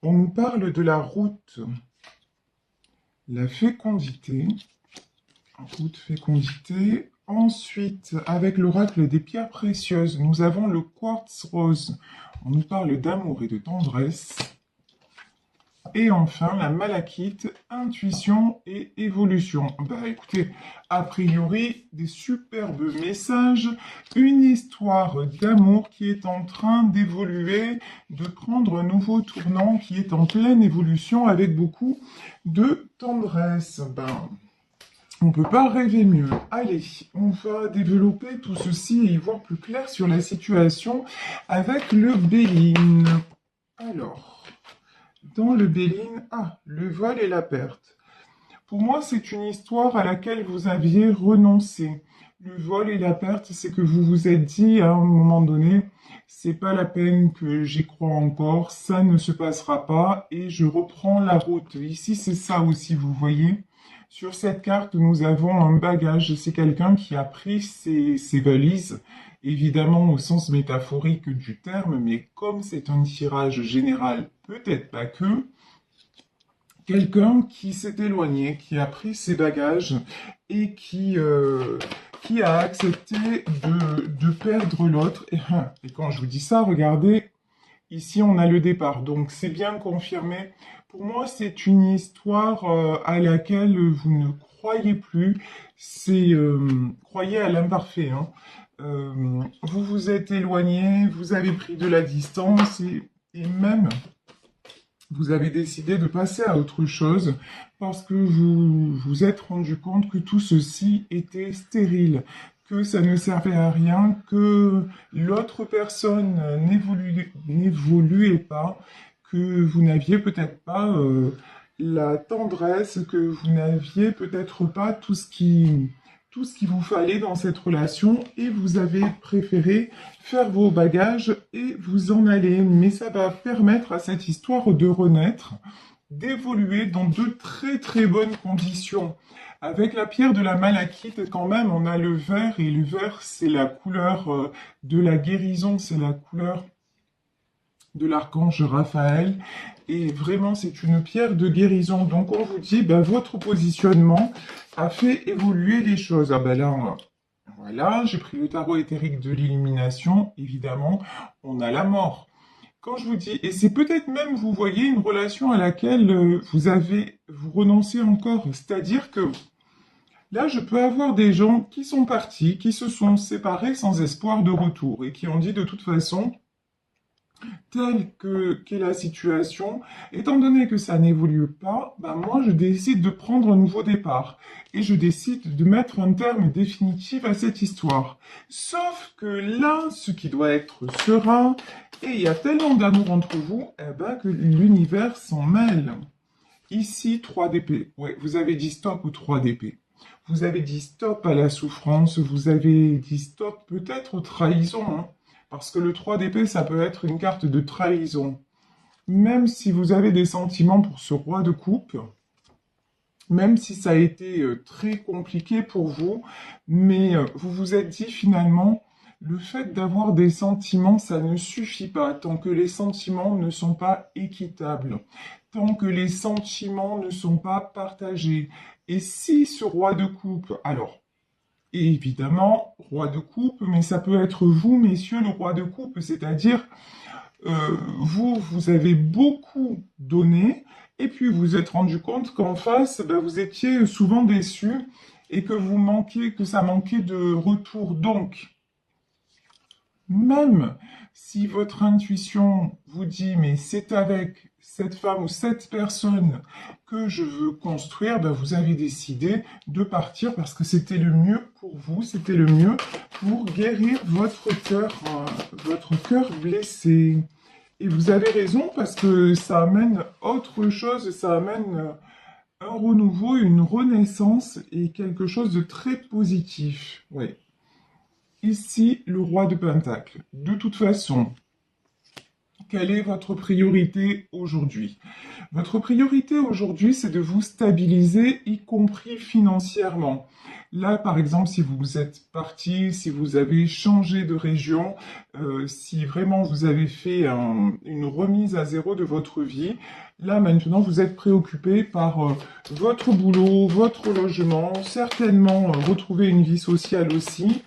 On nous parle de la route, la fécondité, route fécondité. Ensuite, avec l'oracle des pierres précieuses, nous avons le quartz rose. On nous parle d'amour et de tendresse. Et enfin, la malachite, intuition et évolution. Bah écoutez, a priori, des superbes messages, une histoire d'amour qui est en train d'évoluer, de prendre un nouveau tournant, qui est en pleine évolution avec beaucoup de tendresse. Ben, on ne peut pas rêver mieux. Allez, on va développer tout ceci et y voir plus clair sur la situation avec le Béline. Alors, dans le Béline, le vol et la perte. Pour moi, c'est une histoire à laquelle vous aviez renoncé. Le vol et la perte, c'est que vous vous êtes dit à un moment donné, c'est pas la peine que j'y crois encore, ça ne se passera pas et je reprends la route. Ici, c'est ça aussi, vous voyez. Sur cette carte, nous avons un bagage. C'est quelqu'un qui a pris ses valises, évidemment au sens métaphorique du terme, mais comme c'est un tirage général, peut-être pas que, quelqu'un qui s'est éloigné, qui a pris ses bagages et qui a accepté de perdre l'autre. Et quand je vous dis ça, regardez, ici on a le départ, donc c'est bien confirmé. Pour moi, c'est une histoire à laquelle vous ne croyez plus. C'est croyez à l'imparfait. Hein. Vous vous êtes éloigné, vous avez pris de la distance et même vous avez décidé de passer à autre chose parce que vous vous êtes rendu compte que tout ceci était stérile, que ça ne servait à rien, que l'autre personne n'évoluait pas, que vous n'aviez peut-être pas la tendresse, que vous n'aviez peut-être pas tout ce qu'il vous fallait dans cette relation et vous avez préféré faire vos bagages et vous en aller. Mais ça va permettre à cette histoire de renaître, d'évoluer dans de très très bonnes conditions. Avec la pierre de la malachite, quand même, on a le vert et le vert, c'est la couleur de la guérison, c'est la couleur de l'archange Raphaël. Et vraiment, c'est une pierre de guérison. Donc, on vous dit, ben, votre positionnement a fait évoluer les choses. Ah ben là, voilà, j'ai pris le tarot éthérique de l'illumination. Évidemment, on a la mort. Quand je vous dis, et c'est peut-être même, vous voyez, une relation à laquelle vous renoncez encore. C'est-à-dire que là, je peux avoir des gens qui sont partis, qui se sont séparés sans espoir de retour et qui ont dit de toute façon, telle que qu'est la situation, étant donné que ça n'évolue pas, ben moi je décide de prendre un nouveau départ et je décide de mettre un terme définitif à cette histoire. Sauf que là, ce qui doit être sera, et il y a tellement d'amour entre vous, eh ben, que l'univers s'en mêle. Ici, 3 d'épée. Ouais, vous avez dit stop ou 3 d'épée. Vous avez dit stop à la souffrance, vous avez dit stop peut-être aux trahisons, hein. Parce que le 3 d'épée, ça peut être une carte de trahison. Même si vous avez des sentiments pour ce roi de coupe, même si ça a été très compliqué pour vous, mais vous vous êtes dit finalement, le fait d'avoir des sentiments, ça ne suffit pas tant que les sentiments ne sont pas équitables, tant que les sentiments ne sont pas partagés. Et si ce roi de coupe, alors, évidemment, roi de coupe, mais ça peut être vous, messieurs, le roi de coupe, c'est-à-dire vous avez beaucoup donné, et puis vous vous êtes rendu compte qu'en face, ben, vous étiez souvent déçu et que que ça manquait de retour. Donc, même si votre intuition vous dit, mais c'est avec cette femme ou cette personne que je veux construire, ben vous avez décidé de partir parce que c'était le mieux pour vous, c'était le mieux pour guérir votre cœur blessé. Et vous avez raison parce que ça amène autre chose, ça amène un renouveau, une renaissance et quelque chose de très positif. Oui. Ici, le roi de Pentacle. De toute façon, quelle est votre priorité aujourd'hui? Votre priorité aujourd'hui, c'est de vous stabiliser, y compris financièrement. Là, par exemple, si vous êtes parti, si vous avez changé de région, si vraiment vous avez fait une remise à zéro de votre vie, là maintenant vous êtes préoccupé par votre boulot, votre logement, certainement retrouver une vie sociale aussi,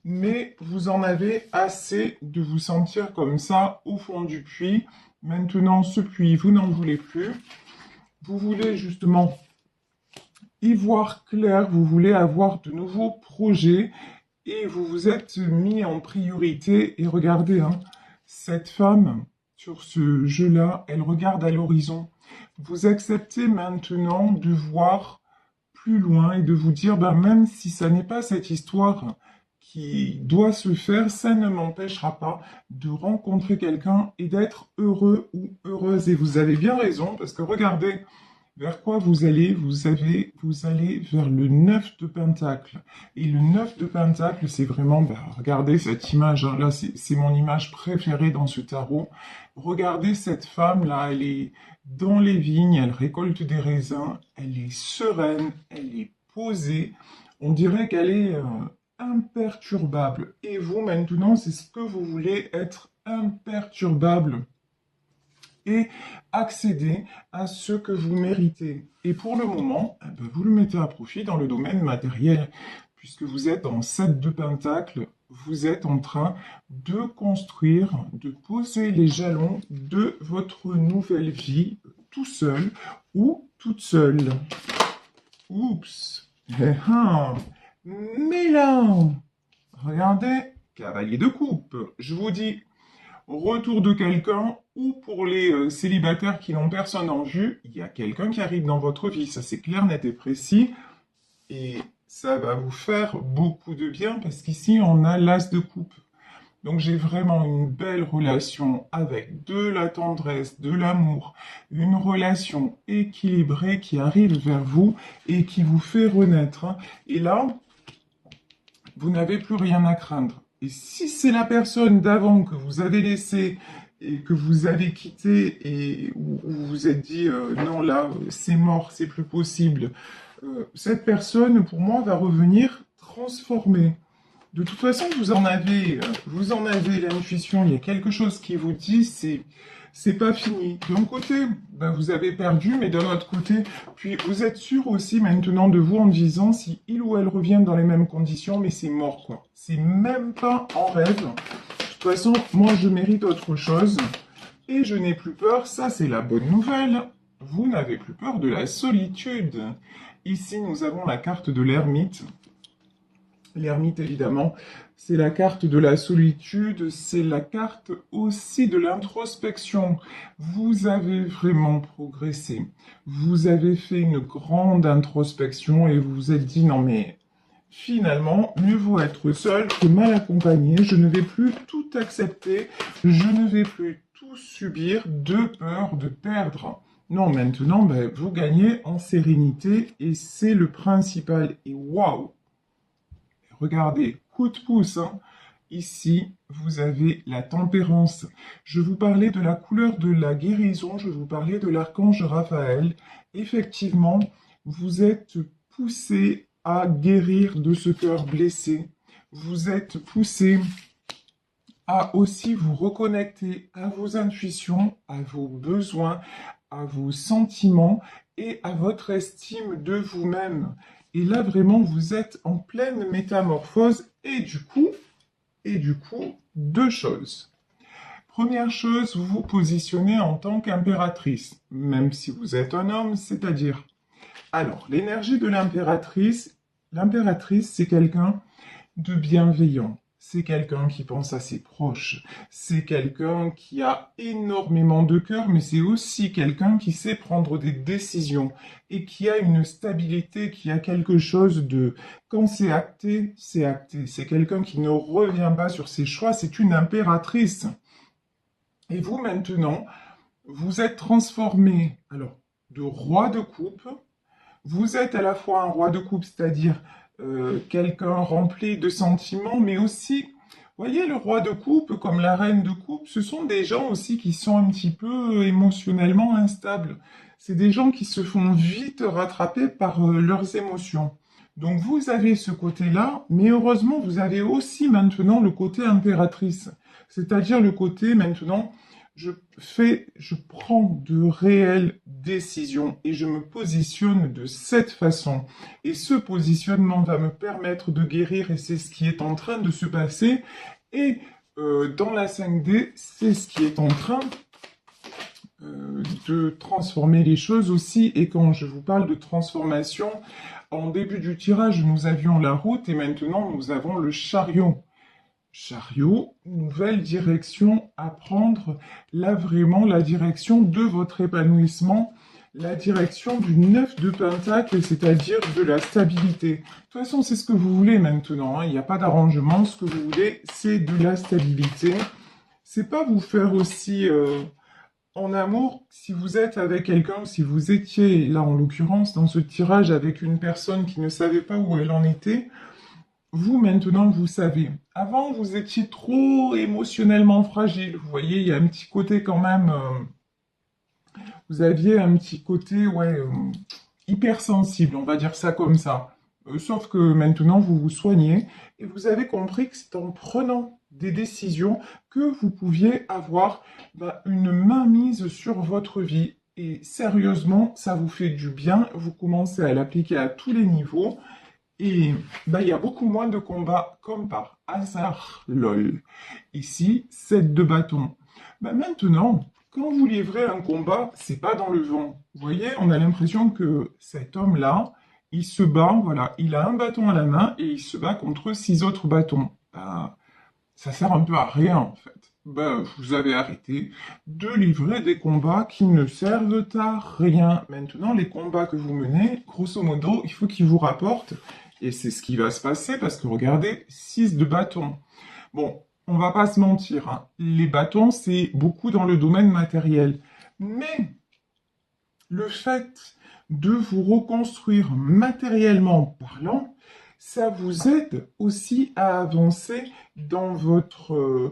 mais vous en avez assez de vous sentir comme ça au fond du puits. Maintenant, ce puits, vous n'en voulez plus. Vous voulez justement y voir clair, vous voulez avoir de nouveaux projets et vous vous êtes mis en priorité. Et regardez, hein, cette femme sur ce jeu-là, elle regarde à l'horizon. Vous acceptez maintenant de voir plus loin et de vous dire, ben, même si ça n'est pas cette histoire qui doit se faire, ça ne m'empêchera pas de rencontrer quelqu'un et d'être heureux ou heureuse. Et vous avez bien raison, parce que regardez, vers quoi vous allez? Vous allez vers le 9 de Pentacle. Et le 9 de Pentacle, c'est vraiment, ben, regardez cette image, hein, là, c'est mon image préférée dans ce tarot. Regardez cette femme-là, elle est dans les vignes, elle récolte des raisins, elle est sereine, elle est posée. On dirait qu'elle est imperturbable. Et vous, maintenant, c'est ce que vous voulez être imperturbable et accéder à ce que vous méritez. Et pour le moment, eh ben, vous le mettez à profit dans le domaine matériel, puisque vous êtes en 7 de Pentacle, vous êtes en train de construire, de poser les jalons de votre nouvelle vie, tout seul ou toute seule. Oups. Mais là, regardez, cavalier de coupe, je vous dis, retour de quelqu'un, ou pour les célibataires qui n'ont personne en vue, il y a quelqu'un qui arrive dans votre vie, ça c'est clair, net et précis, et ça va vous faire beaucoup de bien, parce qu'ici on a l'as de coupe. Donc j'ai vraiment une belle relation avec de la tendresse, de l'amour, une relation équilibrée qui arrive vers vous et qui vous fait renaître. Et là, vous n'avez plus rien à craindre. Et si c'est la personne d'avant que vous avez laissée et que vous avez quittée et où vous vous êtes dit non là c'est mort, c'est plus possible, cette personne pour moi va revenir transformée. De toute façon, vous en avez l'intuition, il y a quelque chose qui vous dit, c'est pas fini. D'un côté, ben, vous avez perdu, mais d'un autre côté, puis vous êtes sûr aussi maintenant de vous en disant si il ou elle revient dans les mêmes conditions, mais c'est mort, quoi. C'est même pas en rêve. De toute façon, moi, je mérite autre chose et je n'ai plus peur. Ça, c'est la bonne nouvelle. Vous n'avez plus peur de la solitude. Ici, nous avons la carte de l'ermite. L'ermite, évidemment, c'est la carte de la solitude, c'est la carte aussi de l'introspection. Vous avez vraiment progressé. Vous avez fait une grande introspection et vous vous êtes dit, non mais finalement, mieux vaut être seul que mal accompagné. Je ne vais plus tout accepter, je ne vais plus tout subir de peur de perdre. Non, maintenant, ben, vous gagnez en sérénité et c'est le principal. Et waouh! Regardez, coup de pouce, hein. Ici, vous avez la tempérance. Je vous parlais de la couleur de la guérison, je vous parlais de l'archange Raphaël. Effectivement, vous êtes poussé à guérir de ce cœur blessé. Vous êtes poussé à aussi vous reconnecter à vos intuitions, à vos besoins, à vos sentiments et à votre estime de vous-même. Et là, vraiment, vous êtes en pleine métamorphose. Et du coup, deux choses. Première chose, vous vous positionnez en tant qu'impératrice, même si vous êtes un homme, c'est-à-dire... Alors, l'énergie de l'impératrice, c'est quelqu'un de bienveillant. C'est quelqu'un qui pense à ses proches. C'est quelqu'un qui a énormément de cœur, mais c'est aussi quelqu'un qui sait prendre des décisions et qui a une stabilité, qui a quelque chose de... Quand c'est acté, c'est acté. C'est quelqu'un qui ne revient pas sur ses choix, c'est une impératrice. Et vous, maintenant, vous êtes transformé, alors, de roi de coupe. Vous êtes à la fois un roi de coupe, c'est-à-dire quelqu'un rempli de sentiments, mais aussi Voyez, le roi de coupe comme la reine de coupe, ce sont des gens aussi qui sont un petit peu émotionnellement instables. C'est des gens qui se font vite rattraper par leurs émotions. Donc vous avez ce côté-là, mais heureusement, vous avez aussi maintenant le côté impératrice. C'est-à-dire le côté maintenant, je prends de réelles décisions et je me positionne de cette façon. Et ce positionnement va me permettre de guérir et c'est ce qui est en train de se passer. Et dans la 5D, c'est ce qui est en train de transformer les choses aussi. Et quand je vous parle de transformation, en début du tirage, nous avions la route et maintenant nous avons le chariot. Chariot, nouvelle direction à prendre, là vraiment la direction de votre épanouissement, la direction du 9 de Pentacle, c'est-à-dire de la stabilité. De toute façon, c'est ce que vous voulez maintenant, hein. Il n'y a pas d'arrangement, ce que vous voulez, c'est de la stabilité. C'est pas vous faire aussi en amour, si vous êtes avec quelqu'un, si vous étiez, là en l'occurrence, dans ce tirage avec une personne qui ne savait pas où elle en était, vous, maintenant, vous savez. Avant, vous étiez trop émotionnellement fragile. Vous voyez, il y a un petit côté quand même... vous aviez un petit côté, ouais, hypersensible, on va dire ça comme ça. Sauf que maintenant, vous vous soignez et vous avez compris que c'est en prenant des décisions que vous pouviez avoir une mainmise sur votre vie. Et sérieusement, ça vous fait du bien. Vous commencez à l'appliquer à tous les niveaux. Et il y a beaucoup moins de combats comme par hasard, lol. Ici, 7 de bâton. Maintenant, quand vous livrez un combat, c'est pas dans le vent. Vous voyez, on a l'impression que cet homme-là, il se bat, voilà, il a un bâton à la main et il se bat contre 6 autres bâtons. Ça sert un peu à rien en fait. Vous avez arrêté de livrer des combats qui ne servent à rien. Maintenant, les combats que vous menez, grosso modo, il faut qu'ils vous rapportent. Et c'est ce qui va se passer parce que regardez, 6 de bâtons. Bon, on va pas se mentir, hein. Les bâtons, c'est beaucoup dans le domaine matériel. Mais le fait de vous reconstruire matériellement parlant, ça vous aide aussi à avancer dans votre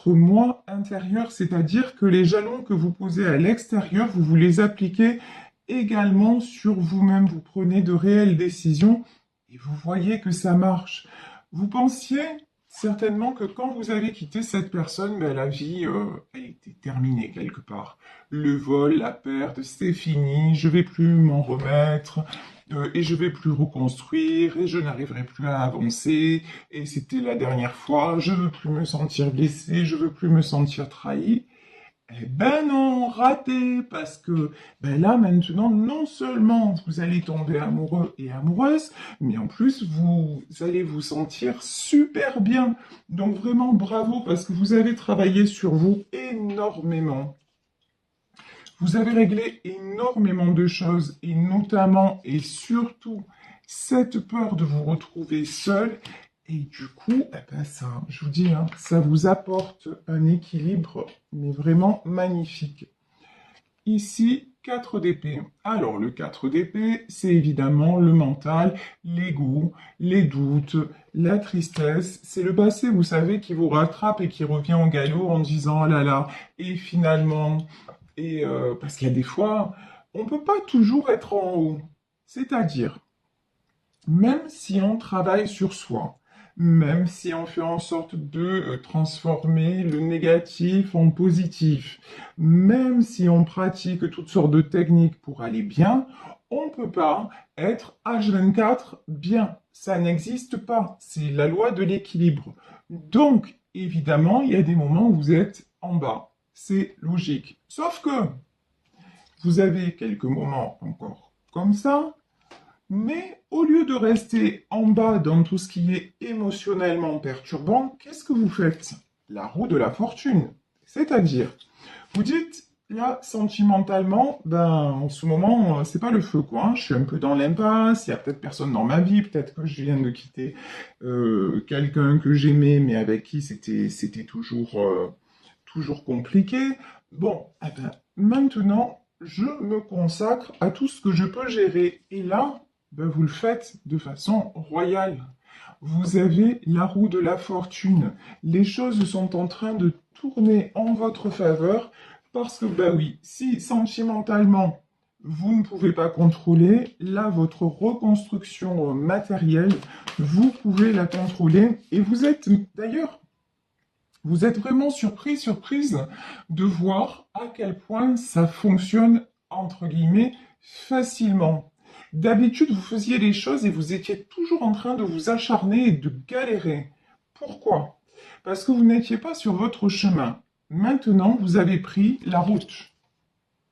moi intérieur, c'est-à-dire que les jalons que vous posez à l'extérieur, vous les appliquez également sur vous-même. Vous prenez de réelles décisions et vous voyez que ça marche. Vous pensiez certainement que quand vous avez quitté cette personne, la vie, elle était terminée quelque part. Le vol, la perte, c'est fini, je vais plus m'en remettre, et je vais plus reconstruire, et je n'arriverai plus à avancer, et c'était la dernière fois, je veux plus me sentir blessé, je veux plus me sentir trahi. Eh ben non, raté, parce que là maintenant, non seulement vous allez tomber amoureux et amoureuse, mais en plus vous allez vous sentir super bien. Donc vraiment bravo parce que vous avez travaillé sur vous énormément. Vous avez réglé énormément de choses et notamment et surtout cette peur de vous retrouver seul. Et du coup, ça, je vous dis, hein, ça vous apporte un équilibre, mais vraiment magnifique. Ici, 4 d'épée. Alors, le 4 d'épée, c'est évidemment le mental, l'ego, les doutes, la tristesse. C'est le passé, vous savez, qui vous rattrape et qui revient au galop en disant « Oh là là !» Et finalement, parce qu'il y a des fois, on ne peut pas toujours être en haut. C'est-à-dire, même si on travaille sur soi, même si on fait en sorte de transformer le négatif en positif, même si on pratique toutes sortes de techniques pour aller bien, on ne peut pas être H24 bien. Ça n'existe pas. C'est la loi de l'équilibre. Donc, évidemment, il y a des moments où vous êtes en bas. C'est logique. Sauf que vous avez quelques moments encore comme ça, mais au lieu de rester en bas dans tout ce qui est émotionnellement perturbant, qu'est-ce que vous faites? La roue de la fortune. C'est-à-dire, vous dites, là, sentimentalement, en ce moment, c'est pas le feu, quoi, hein. Je suis un peu dans l'impasse, il y a peut-être personne dans ma vie, peut-être que je viens de quitter quelqu'un que j'aimais, mais avec qui c'était toujours compliqué. Bon, maintenant, je me consacre à tout ce que je peux gérer. Et là, vous le faites de façon royale. Vous avez la roue de la fortune. Les choses sont en train de tourner en votre faveur parce que, bah oui, si sentimentalement, vous ne pouvez pas contrôler, là, votre reconstruction matérielle, vous pouvez la contrôler. Et vous êtes, d'ailleurs, vous êtes vraiment surprise de voir à quel point ça fonctionne, entre guillemets, facilement. D'habitude, vous faisiez les choses et vous étiez toujours en train de vous acharner et de galérer. Pourquoi? Parce que vous n'étiez pas sur votre chemin. Maintenant, vous avez pris la route.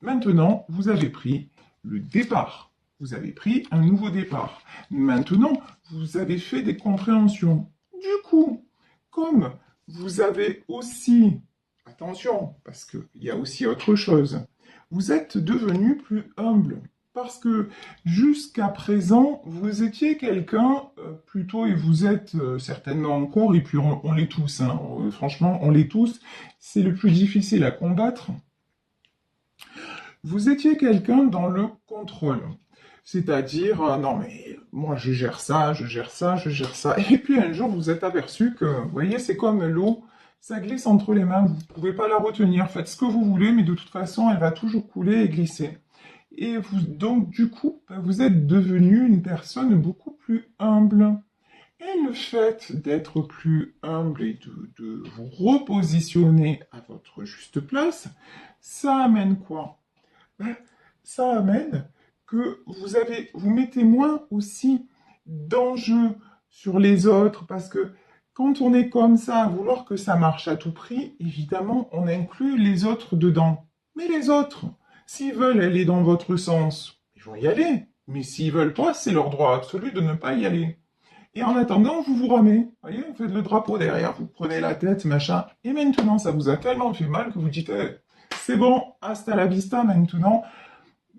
Maintenant, vous avez pris le départ. Vous avez pris un nouveau départ. Maintenant, vous avez fait des compréhensions. Du coup, comme vous avez aussi, attention, parce qu'il y a aussi autre chose, vous êtes devenu plus humble. Parce que jusqu'à présent, vous étiez quelqu'un plutôt, et vous êtes certainement encore, et puis on l'est tous, hein, franchement, on l'est tous, c'est le plus difficile à combattre. Vous étiez quelqu'un dans le contrôle. C'est-à-dire, non mais moi je gère ça, je gère ça, je gère ça. Et puis un jour vous êtes aperçu que, vous voyez, c'est comme l'eau, ça glisse entre les mains, vous ne pouvez pas la retenir. Faites ce que vous voulez, mais de toute façon, elle va toujours couler et glisser. Et vous, donc du coup, vous êtes devenu une personne beaucoup plus humble. Et le fait d'être plus humble et de vous repositionner à votre juste place, ça amène quoi? Ben, ça amène que vous mettez moins aussi d'enjeux sur les autres, parce que quand on est comme ça, à vouloir que ça marche à tout prix, évidemment, on inclut les autres dedans. Mais les autres, s'ils veulent aller dans votre sens, ils vont y aller. Mais s'ils veulent pas, c'est leur droit absolu de ne pas y aller. Et en attendant, vous vous ramez. Vous voyez, vous faites le drapeau derrière, vous prenez la tête, machin. Et maintenant, ça vous a tellement fait mal que vous dites, c'est bon, hasta la vista, maintenant,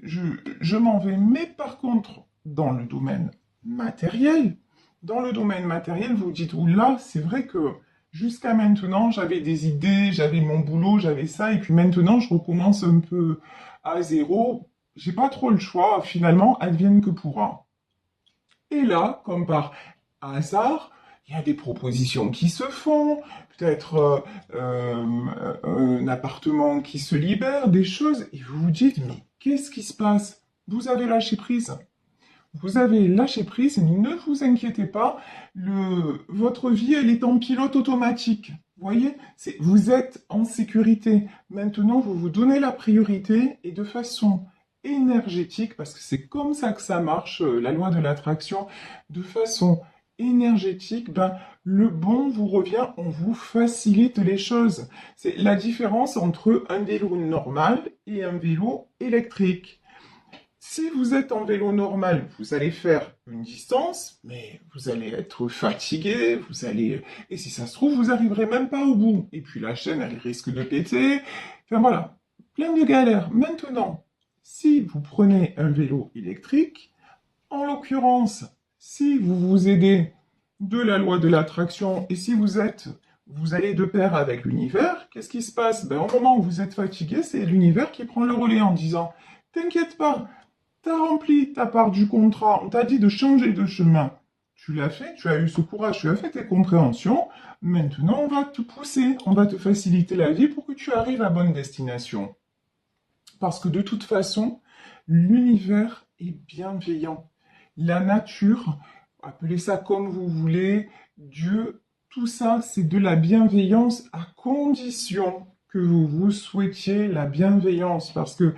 je m'en vais. Mais par contre, dans le domaine matériel, vous dites, oula, c'est vrai que jusqu'à maintenant, j'avais des idées, j'avais mon boulot, j'avais ça, et puis maintenant, je recommence un peu à zéro. J'ai pas trop le choix, finalement, advienne que pourra. Et là, comme par hasard, il y a des propositions qui se font, peut-être un appartement qui se libère, des choses, et vous vous dites, mais qu'est-ce qui se passe? Vous avez lâché prise. Vous avez lâché prise et ne vous inquiétez pas, votre vie, elle est en pilote automatique. Vous voyez, vous êtes en sécurité. Maintenant, vous vous donnez la priorité et de façon énergétique, parce que c'est comme ça que ça marche, la loi de l'attraction, de façon énergétique, ben, le bon vous revient, on vous facilite les choses. C'est la différence entre un vélo normal et un vélo électrique. Si vous êtes en vélo normal, vous allez faire une distance, mais vous allez être fatigué, et si ça se trouve, vous n'arriverez même pas au bout. Et puis la chaîne, elle risque de péter. Enfin voilà, plein de galères. Maintenant, si vous prenez un vélo électrique, en l'occurrence, si vous vous aidez de la loi de l'attraction et si vous allez de pair avec l'univers, qu'est-ce qui se passe? Ben, au moment où vous êtes fatigué, c'est l'univers qui prend le relais en disant, t'inquiète pas, t'as rempli ta part du contrat, on t'a dit de changer de chemin. Tu l'as fait, tu as eu ce courage, tu as fait tes compréhensions. Maintenant, on va te pousser, on va te faciliter la vie pour que tu arrives à bonne destination. Parce que de toute façon, l'univers est bienveillant. La nature, appelez ça comme vous voulez, Dieu, tout ça, c'est de la bienveillance à condition que vous souhaitiez la bienveillance. Parce que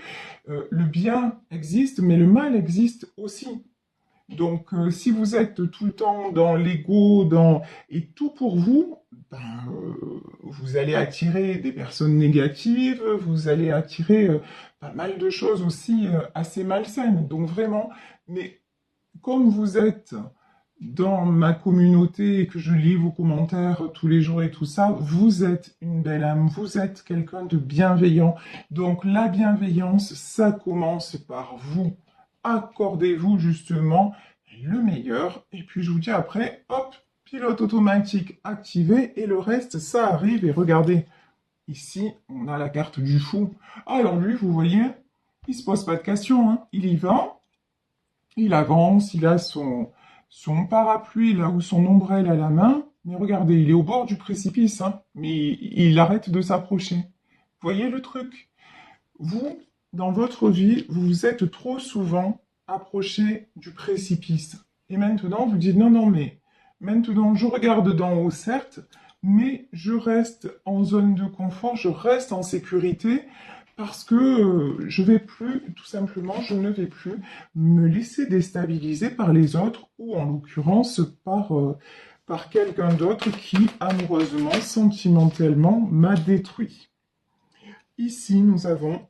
le bien existe, mais le mal existe aussi. Donc, si vous êtes tout le temps dans l'ego, et tout pour vous, ben, vous allez attirer des personnes négatives, vous allez attirer pas mal de choses aussi assez malsaines. Donc vraiment, mais comme vous êtes dans ma communauté et que je lis vos commentaires tous les jours et tout ça, vous êtes une belle âme, vous êtes quelqu'un de bienveillant. Donc la bienveillance, ça commence par vous. Accordez-vous justement le meilleur. Et puis je vous dis après, hop, pilote automatique activé et le reste, ça arrive. Et regardez, ici, on a la carte du fou. Alors lui, vous voyez, il se pose pas de questions, hein. Il y va, il avance, il a son parapluie là ou son ombrelle à la main, mais regardez, il est au bord du précipice, hein, mais il arrête de s'approcher. Vous voyez le truc? Vous, dans votre vie, vous vous êtes trop souvent approché du précipice. Et maintenant, vous dites non, non, mais maintenant, je regarde d'en haut, certes, mais je reste en zone de confort, je reste en sécurité parce que je vais plus, tout simplement, je ne vais plus me laisser déstabiliser par les autres ou en l'occurrence par quelqu'un d'autre qui, amoureusement, sentimentalement, m'a détruit. Ici, nous avons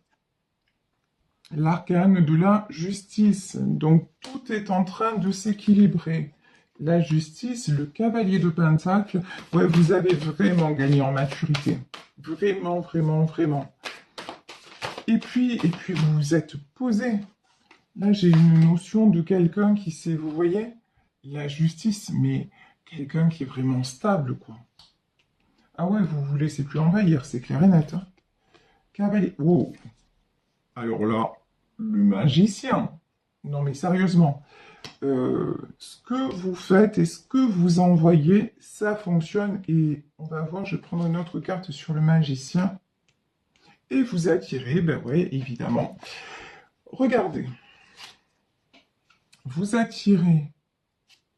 l'arcane de la justice. Donc, tout est en train de s'équilibrer. La justice, le cavalier de Pentacle, ouais, vous avez vraiment gagné en maturité. Vraiment, vraiment, vraiment. Et puis vous vous êtes posé. Là, j'ai une notion de quelqu'un qui sait, vous voyez, la justice, mais quelqu'un qui est vraiment stable, quoi. Ah ouais, vous vous laissez plus envahir, c'est clair et net. Hein. Cavalier. Wow. Alors là, le magicien. Non mais sérieusement, ce que vous faites et ce que vous envoyez, ça fonctionne. Et on va voir, je vais prendre une autre carte sur le magicien. Et vous attirez, ben oui, évidemment. Regardez. Vous attirez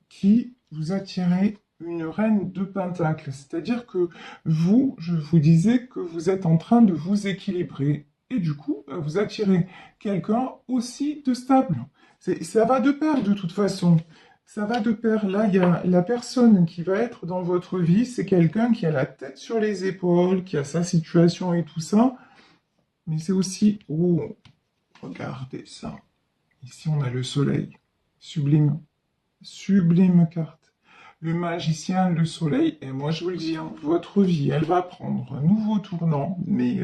qui? Vous attirez une reine de pentacle. C'est-à-dire que vous, je vous disais que vous êtes en train de vous équilibrer. Et du coup, vous attirez quelqu'un aussi de stable. Ça va de pair de toute façon. Ça va de pair. Là, il y a la personne qui va être dans votre vie, c'est quelqu'un qui a la tête sur les épaules, qui a sa situation et tout ça. Mais c'est aussi... Oh, regardez ça. Ici, on a le soleil. Sublime. Sublime carte. Le magicien, le soleil, et moi je vous le dis, hein, votre vie, elle va prendre un nouveau tournant, mais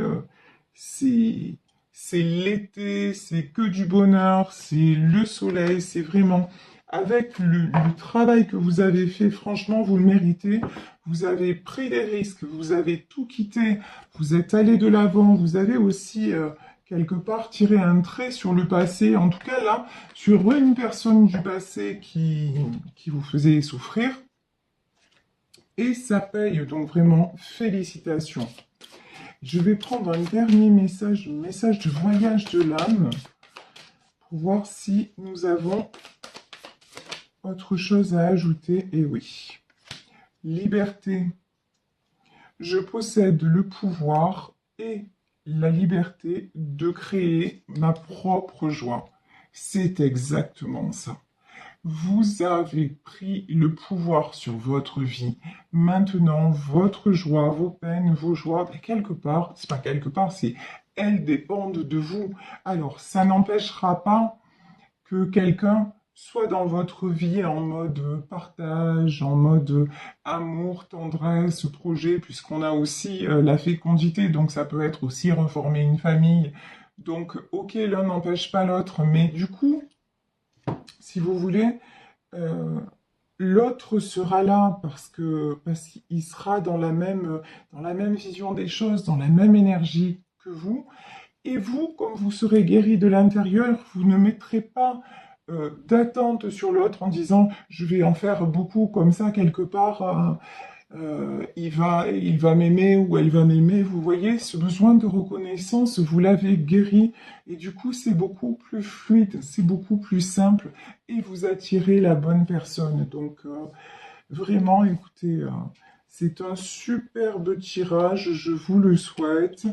c'est l'été, c'est que du bonheur, c'est le soleil, c'est vraiment... Avec le travail que vous avez fait, franchement, vous le méritez. Vous avez pris des risques, vous avez tout quitté, vous êtes allé de l'avant, vous avez aussi... quelque part tirer un trait sur le passé, en tout cas là, sur une personne du passé qui vous faisait souffrir. Et ça paye, donc vraiment, félicitations. Je vais prendre un dernier message de voyage de l'âme, pour voir si nous avons autre chose à ajouter. Et oui, liberté. Je possède le pouvoir et la liberté de créer ma propre joie. C'est exactement ça. Vous avez pris le pouvoir sur votre vie. Maintenant, votre joie, vos peines, vos joies, quelque part, c'est pas quelque part, c'est elles dépendent de vous. Alors, ça n'empêchera pas que quelqu'un soit dans votre vie en mode partage, en mode amour, tendresse, projet, puisqu'on a aussi la fécondité, donc ça peut être aussi reformer une famille. Donc, ok, l'un n'empêche pas l'autre, mais du coup, si vous voulez, l'autre sera là parce qu'il sera dans la même vision des choses, dans la même énergie que vous. Et vous, comme vous serez guéri de l'intérieur, vous ne mettrez pas d'attente sur l'autre en disant je vais en faire beaucoup comme ça quelque part, il va m'aimer ou elle va m'aimer. Vous voyez, ce besoin de reconnaissance, vous l'avez guéri et du coup c'est beaucoup plus fluide, c'est beaucoup plus simple et vous attirez la bonne personne. Donc vraiment, écoutez, c'est un superbe tirage, je vous le souhaite.